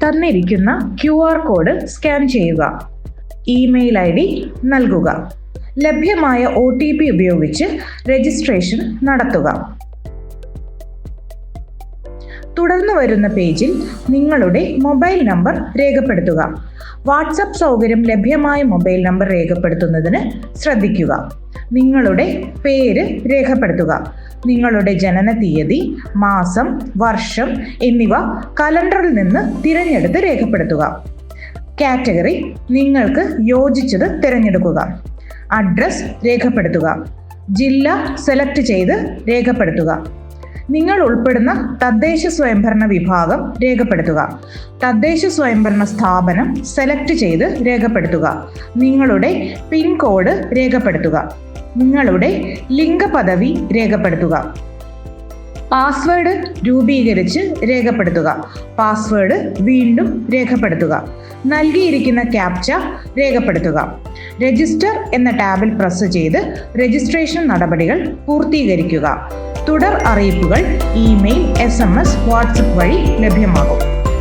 തന്നിരിക്കുന്ന QR code scan ചെയ്യുക. Email ID നൽകുക. ലഭ്യമായ OTP ഉപയോഗിച്ച് രജിസ്ട്രേഷൻ നടത്തുക. തുടർന്ന് വരുന്ന പേജിൽ നിങ്ങളുടെ മൊബൈൽ നമ്പർ രേഖപ്പെടുത്തുക. വാട്സപ്പ് സൗകര്യം ലഭ്യമായ മൊബൈൽ നമ്പർ രേഖപ്പെടുത്തുന്നതിന് ശ്രദ്ധിക്കുക. നിങ്ങളുടെ പേര് രേഖപ്പെടുത്തുക. നിങ്ങളുടെ ജനന തീയതി, മാസം, വർഷം എന്നിവ കലണ്ടറിൽ നിന്ന് തിരഞ്ഞെടുത്ത് രേഖപ്പെടുത്തുക. കാറ്റഗറി നിങ്ങൾക്ക് യോജിച്ചത് തിരഞ്ഞെടുക്കുക. അഡ്രസ് രേഖപ്പെടുത്തുക. ജില്ല സെലക്ട് ചെയ്ത് രേഖപ്പെടുത്തുക. നിങ്ങൾ ഉൾപ്പെടുന്ന തദ്ദേശ സ്വയംഭരണ വിഭാഗം രേഖപ്പെടുത്തുക. തദ്ദേശ സ്വയംഭരണ സ്ഥാപനം സെലക്ട് ചെയ്ത് രേഖപ്പെടുത്തുക. നിങ്ങളുടെ പിൻകോഡ് രേഖപ്പെടുത്തുക. നിങ്ങളുടെ ലിംഗപദവി രേഖപ്പെടുത്തുക. പാസ്വേഡ് രൂപീകരിച്ച് രേഖപ്പെടുത്തുക. പാസ്വേഡ് വീണ്ടും രേഖപ്പെടുത്തുക. നൽകിയിരിക്കുന്ന ക്യാപ്ച രേഖപ്പെടുത്തുക. രജിസ്റ്റർ എന്ന ടാബിൽ പ്രസ് ചെയ്ത് രജിസ്ട്രേഷൻ നടപടികൾ പൂർത്തീകരിക്കുക. തുടർ അറിയിപ്പുകൾ ഇമെയിൽ, SMS, വാട്സപ്പ് വഴി ലഭ്യമാകും.